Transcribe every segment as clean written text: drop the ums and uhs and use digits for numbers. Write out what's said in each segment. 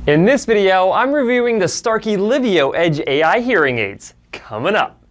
In this video, I'm reviewing the Starkey Livio Edge Ai hearing aids. Coming up.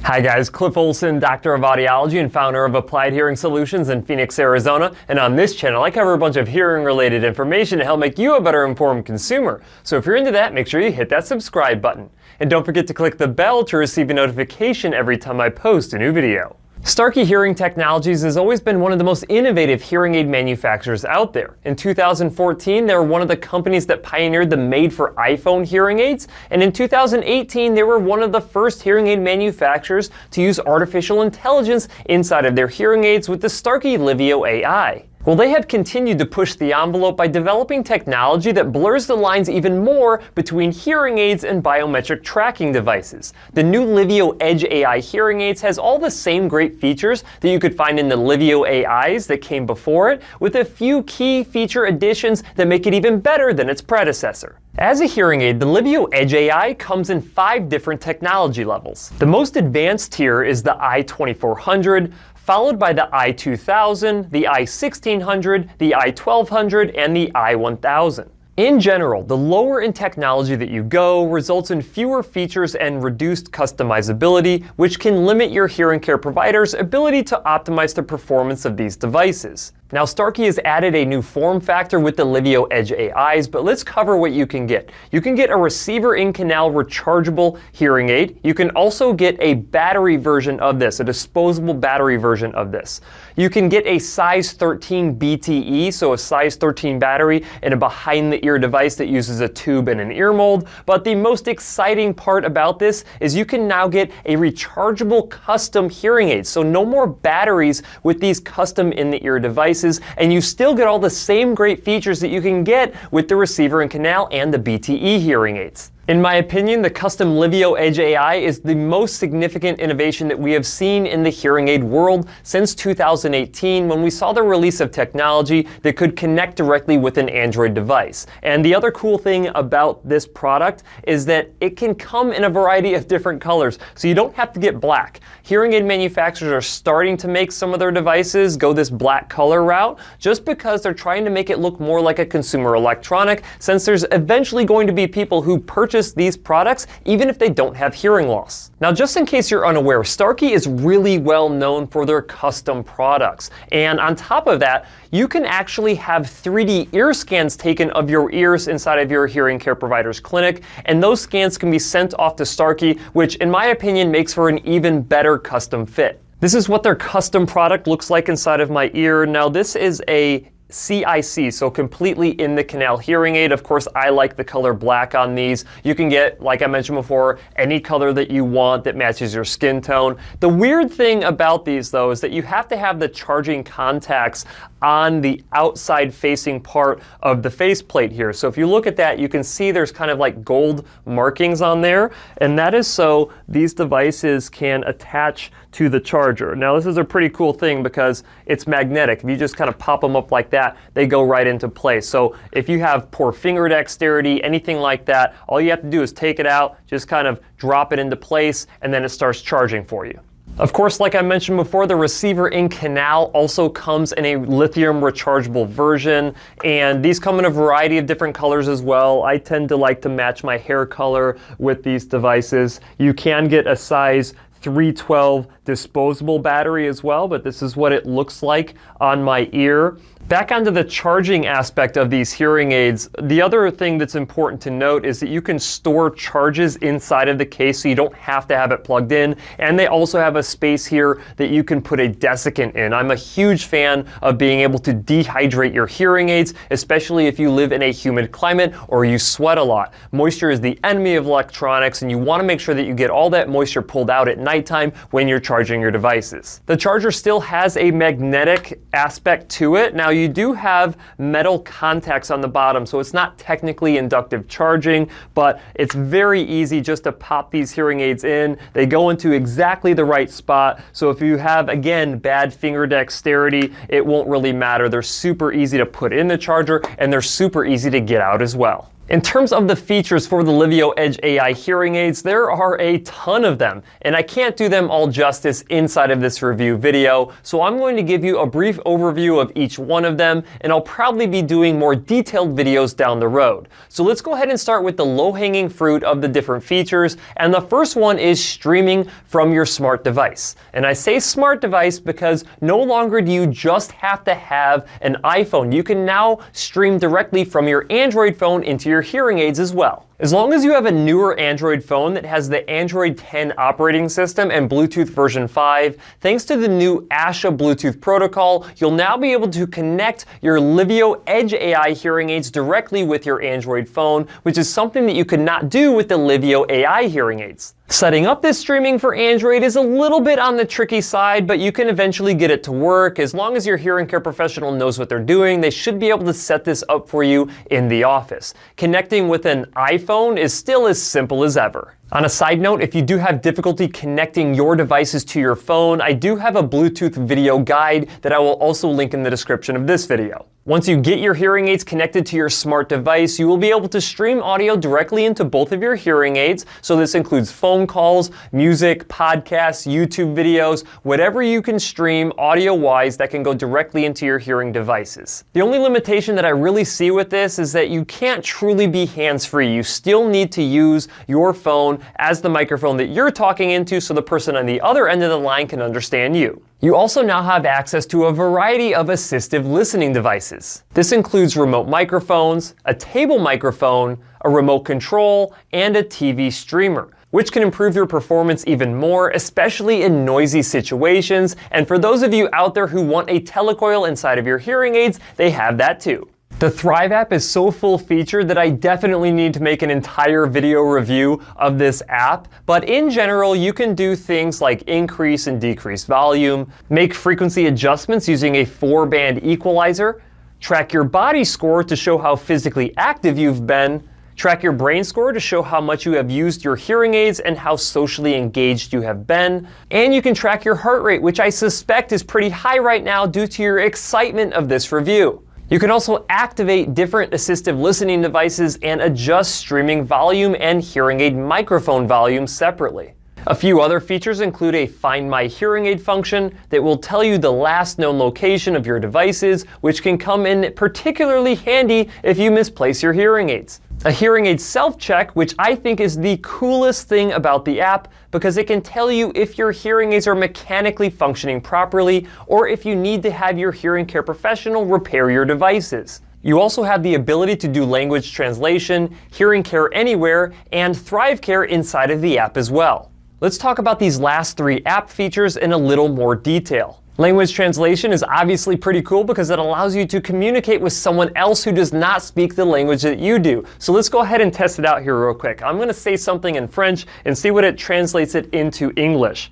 Hi guys, Cliff Olson, Doctor of Audiology and founder of Applied Hearing Solutions in Phoenix, Arizona. And on this channel, I cover a bunch of hearing-related information to help make you a better informed consumer. So if you're into that, make sure you hit that subscribe button. And don't forget to click the bell to receive a notification every time I post a new video. Starkey Hearing Technologies has always been one of the most innovative hearing aid manufacturers out there. In 2014, they were one of the companies that pioneered the made-for-iPhone hearing aids, and in 2018, they were one of the first hearing aid manufacturers to use artificial intelligence inside of their hearing aids with the Starkey Livio Ai. Well, they have continued to push the envelope by developing technology that blurs the lines even more between hearing aids and biometric tracking devices. The new Livio Edge Ai hearing aids has all the same great features that you could find in the Livio AIs that came before it, with a few key feature additions that make it even better than its predecessor. As a hearing aid, the Livio Edge Ai comes in 5 different technology levels. The most advanced tier is the i2400, followed by the i2000, the i1600, the i1200, and the i1000. In general, the lower in technology that you go results in fewer features and reduced customizability, which can limit your hearing care provider's ability to optimize the performance of these devices. Now, Starkey has added a new form factor with the Livio Edge AIs, but let's cover what you can get. You can get a receiver-in-canal rechargeable hearing aid. You can also get a battery version of this, a disposable battery version of this. You can get a size 13 BTE, so a size 13 battery, and a behind-the-ear device that uses a tube and an ear mold. But the most exciting part about this is you can now get a rechargeable custom hearing aid, so no more batteries with these custom in-the-ear devices. And you still get all the same great features that you can get with the receiver in canal and the BTE hearing aids. In my opinion, the custom Livio Edge Ai is the most significant innovation that we have seen in the hearing aid world since 2018, when we saw the release of technology that could connect directly with an Android device. And the other cool thing about this product is that it can come in a variety of different colors, so you don't have to get black. Hearing aid manufacturers are starting to make some of their devices go this black color route, just because they're trying to make it look more like a consumer electronic, since there's eventually going to be people who purchase these products even if they don't have hearing loss. Now, just in case you're unaware, Starkey is really well known for their custom products. And on top of that, you can actually have 3D ear scans taken of your ears inside of your hearing care provider's clinic, and those scans can be sent off to Starkey, which in my opinion makes for an even better custom fit. This is what their custom product looks like inside of my ear. Now, this is a CIC, so completely in the canal hearing aid. Of course, I like the color black on these. You can get, like I mentioned before, any color that you want that matches your skin tone. The weird thing about these, though, is that you have to have the charging contacts on the outside facing part of the faceplate here. So if you look at that, you can see there's kind of like gold markings on there, and that is so these devices can attach to the charger. Now, this is a pretty cool thing because it's magnetic. If you just kind of pop them up like that, they go right into place. So if you have poor finger dexterity, anything like that, all you have to do is take it out, just kind of drop it into place, and then it starts charging for you. Of course, like I mentioned before, the receiver in canal also comes in a lithium rechargeable version, and these come in a variety of different colors as well. I tend to like to match my hair color with these devices. You can get a size 312 disposable battery as well, but this is what it looks like on my ear. Back onto the charging aspect of these hearing aids, the other thing that's important to note is that you can store charges inside of the case, so you don't have to have it plugged in, and they also have a space here that you can put a desiccant in. I'm a huge fan of being able to dehydrate your hearing aids, especially if you live in a humid climate or you sweat a lot. Moisture is the enemy of electronics, and you want to make sure that you get all that moisture pulled out at nighttime when you're charging your devices. The charger still has a magnetic aspect to it. Now, you do have metal contacts on the bottom, so it's not technically inductive charging, but it's very easy just to pop these hearing aids in. They go into exactly the right spot, so if you have, again, bad finger dexterity, it won't really matter. They're super easy to put in the charger, and they're super easy to get out as well. In terms of the features for the Livio Edge AI hearing aids, there are a ton of them, and I can't do them all justice inside of this review video, so I'm going to give you a brief overview of each one of them, and I'll probably be doing more detailed videos down the road. So let's go ahead and start with the low-hanging fruit of the different features, and the first one is streaming from your smart device. And I say smart device because no longer do you just have to have an iPhone. You can now stream directly from your Android phone into your hearing aids as well. As long as you have a newer Android phone that has the Android 10 operating system and Bluetooth version 5, thanks to the new ASHA Bluetooth protocol, you'll now be able to connect your Livio Edge AI hearing aids directly with your Android phone, which is something that you could not do with the Livio AI hearing aids. Setting up this streaming for Android is a little bit on the tricky side, but you can eventually get it to work. As long as your hearing care professional knows what they're doing, they should be able to set this up for you in the office. Connecting with an iPhone is still as simple as ever. On a side note, if you do have difficulty connecting your devices to your phone, I do have a Bluetooth video guide that I will also link in the description of this video. Once you get your hearing aids connected to your smart device, you will be able to stream audio directly into both of your hearing aids. So this includes phone calls, music, podcasts, YouTube videos, whatever you can stream audio-wise that can go directly into your hearing devices. The only limitation that I really see with this is that you can't truly be hands-free. You still need to use your phone as the microphone that you're talking into so the person on the other end of the line can understand you. You also now have access to a variety of assistive listening devices. This includes remote microphones, a table microphone, a remote control, and a TV streamer, which can improve your performance even more, especially in noisy situations. And for those of you out there who want a telecoil inside of your hearing aids, they have that too. The Thrive app is so full-featured that I definitely need to make an entire video review of this app, but in general, you can do things like increase and decrease volume, make frequency adjustments using a 4-band equalizer, track your body score to show how physically active you've been, track your brain score to show how much you have used your hearing aids and how socially engaged you have been, and you can track your heart rate, which I suspect is pretty high right now due to your excitement of this review. You can also activate different assistive listening devices and adjust streaming volume and hearing aid microphone volume separately. A few other features include a Find My Hearing Aid function that will tell you the last known location of your devices, which can come in particularly handy if you misplace your hearing aids. A hearing aid self-check, which I think is the coolest thing about the app because it can tell you if your hearing aids are mechanically functioning properly or if you need to have your hearing care professional repair your devices. You also have the ability to do language translation, hearing care anywhere, and Thrive Care inside of the app as well. Let's talk about these last 3 app features in a little more detail. Language translation is obviously pretty cool because it allows you to communicate with someone else who does not speak the language that you do. So let's go ahead and test it out here real quick. I'm going to say something in French and see what it translates it into English.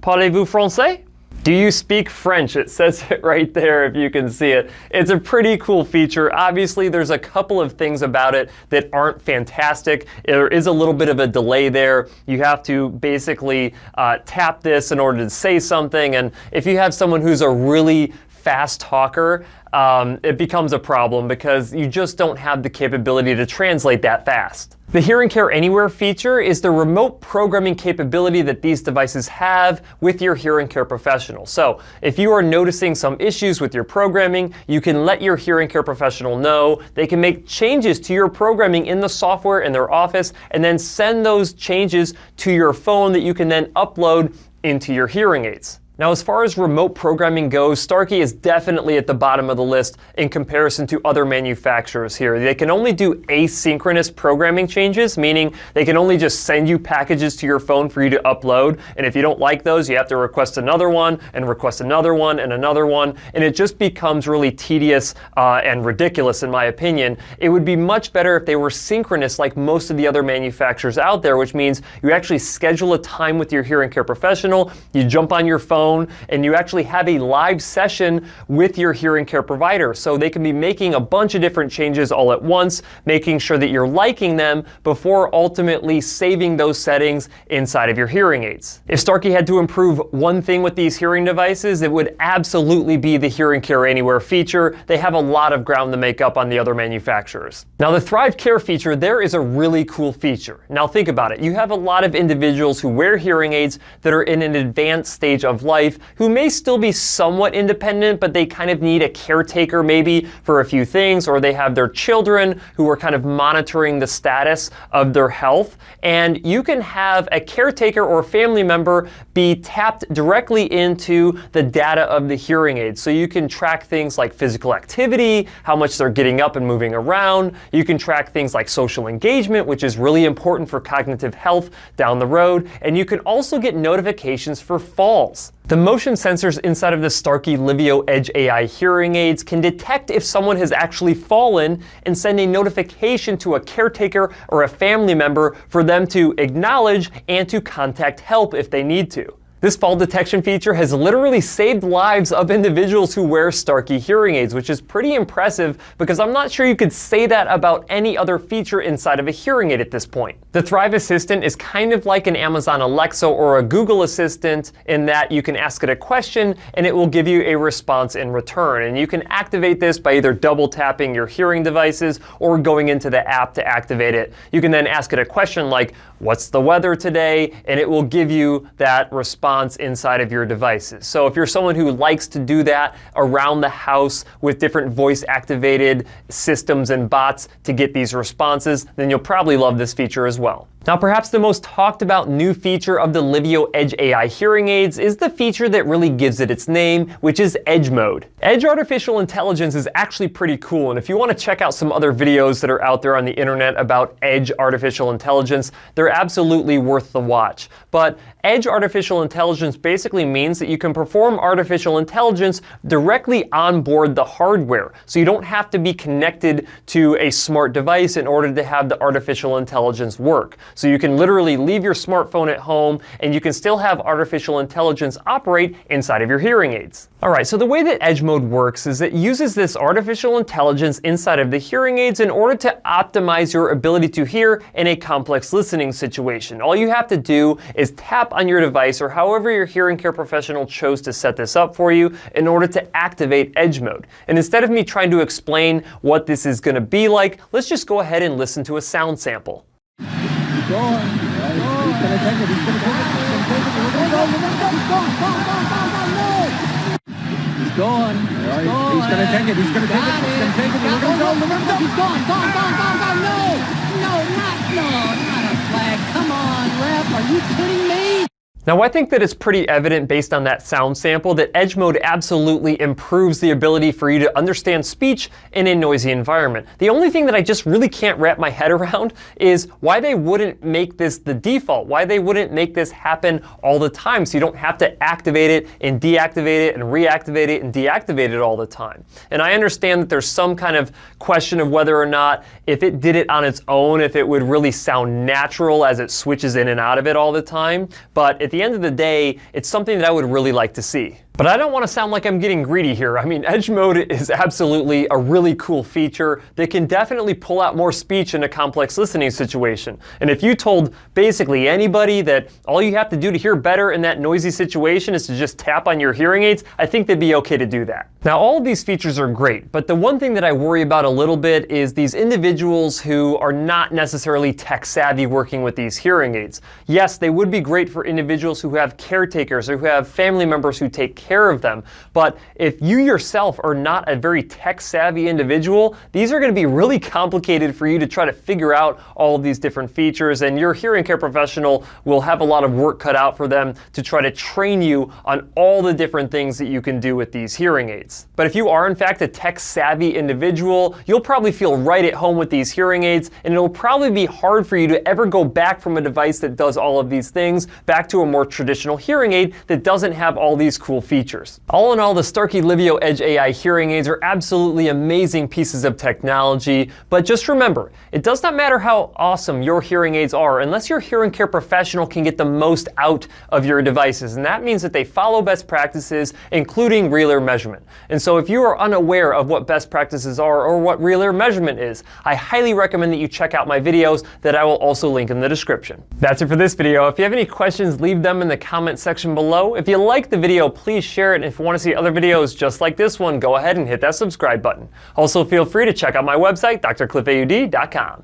Parlez-vous français? Do you speak French? It says it right there if you can see it. It's a pretty cool feature. Obviously, there's a couple of things about it that aren't fantastic. There is a little bit of a delay there. You have to basically tap this in order to say something. And if you have someone who's a really fast talker, it becomes a problem because you just don't have the capability to translate that fast. The Hearing Care Anywhere feature is the remote programming capability that these devices have with your hearing care professional. So if you are noticing some issues with your programming, you can let your hearing care professional know. They can make changes to your programming in the software in their office and then send those changes to your phone that you can then upload into your hearing aids. Now, as far as remote programming goes, Starkey is definitely at the bottom of the list in comparison to other manufacturers here. They can only do asynchronous programming changes, meaning they can only just send you packages to your phone for you to upload. And if you don't like those, you have to request another one and request another one and another one. And it just becomes really tedious and ridiculous, in my opinion. It would be much better if they were synchronous like most of the other manufacturers out there, which means you actually schedule a time with your hearing care professional, you jump on your phone, phone, and you actually have a live session with your hearing care provider. So they can be making a bunch of different changes all at once, making sure that you're liking them before ultimately saving those settings inside of your hearing aids. If Starkey had to improve one thing with these hearing devices, it would absolutely be the Hearing Care Anywhere feature. They have a lot of ground to make up on the other manufacturers. Now, the Thrive Care feature there is a really cool feature. Now think about it. You have a lot of individuals who wear hearing aids that are in an advanced stage of life who may still be somewhat independent, but they kind of need a caretaker maybe for a few things, or they have their children who are kind of monitoring the status of their health. And you can have a caretaker or family member be tapped directly into the data of the hearing aid. So you can track things like physical activity, how much they're getting up and moving around. You can track things like social engagement, which is really important for cognitive health down the road. And you can also get notifications for falls. The motion sensors inside of the Starkey Livio Edge Ai hearing aids can detect if someone has actually fallen and send a notification to a caretaker or a family member for them to acknowledge and to contact help if they need to. This fall detection feature has literally saved lives of individuals who wear Starkey hearing aids, which is pretty impressive because I'm not sure you could say that about any other feature inside of a hearing aid at this point. The Thrive Assistant is kind of like an Amazon Alexa or a Google Assistant in that you can ask it a question and it will give you a response in return. And you can activate this by either double tapping your hearing devices or going into the app to activate it. You can then ask it a question like, "What's the weather today?" and it will give you that response inside of your devices. So if you're someone who likes to do that around the house with different voice activated systems and bots to get these responses, then you'll probably love this feature as well. Now, perhaps the most talked about new feature of the Livio Edge Ai hearing aids is the feature that really gives it its name, which is Edge Mode. Edge Artificial Intelligence is actually pretty cool, and if you want to check out some other videos that are out there on the internet about Edge Artificial Intelligence, they're absolutely worth the watch. But Edge Artificial Intelligence basically means that you can perform artificial intelligence directly on board the hardware. So you don't have to be connected to a smart device in order to have the artificial intelligence work. So you can literally leave your smartphone at home and you can still have artificial intelligence operate inside of your hearing aids. All right, so the way that Edge Mode works is it uses this artificial intelligence inside of the hearing aids in order to optimize your ability to hear in a complex listening situation. All you have to do is tap on your device or however your hearing care professional chose to set this up for you in order to activate Edge Mode. And instead of me trying to explain what this is going to be like, let's just go ahead and listen to a sound sample. He's going. He's going to take it. He's going to take it. He's going to take it. We're going to go. We're going to go. He's going. No. He's going. He's going to take it. He's going to take it. He's going to take it. We're going to go. We're going to go. He's gone. Gone. No. No, not a flag. Come on, ref. Are you kidding me? Now, I think that it's pretty evident based on that sound sample that Edge Mode absolutely improves the ability for you to understand speech in a noisy environment. The only thing that I just really can't wrap my head around is why they wouldn't make this the default, why they wouldn't make this happen all the time so you don't have to activate it and deactivate it and reactivate it and deactivate it all the time. And I understand that there's some kind of question of whether or not if it did it on its own, if it would really sound natural as it switches in and out of it all the time. But at the end of the day, it's something that I would really like to see. But I don't want to sound like I'm getting greedy here. I mean, Edge Mode is absolutely a really cool feature that can definitely pull out more speech in a complex listening situation. And if you told basically anybody that all you have to do to hear better in that noisy situation is to just tap on your hearing aids, I think they'd be okay to do that. Now, all of these features are great, but the one thing that I worry about a little bit is these individuals who are not necessarily tech savvy working with these hearing aids. Yes, they would be great for individuals who have caretakers or who have family members who take care of them. But if you yourself are not a very tech savvy individual, these are going to be really complicated for you to try to figure out all of these different features, and your hearing care professional will have a lot of work cut out for them to try to train you on all the different things that you can do with these hearing aids. But if you are in fact a tech savvy individual, you'll probably feel right at home with these hearing aids, and it'll probably be hard for you to ever go back from a device that does all of these things back to a more traditional hearing aid that doesn't have all these cool features. features. All in all, the Starkey Livio Edge AI hearing aids are absolutely amazing pieces of technology, but just remember, it does not matter how awesome your hearing aids are unless your hearing care professional can get the most out of your devices, and that means that they follow best practices, including real ear measurement. And so if you are unaware of what best practices are or what real ear measurement is, I highly recommend that you check out my videos that I will also link in the description. That's it for this video. If you have any questions, leave them in the comment section below. If you liked the video, please share it, and if you want to see other videos just like this one, go ahead and hit that subscribe button. Also, feel free to check out my website, drcliffaud.com.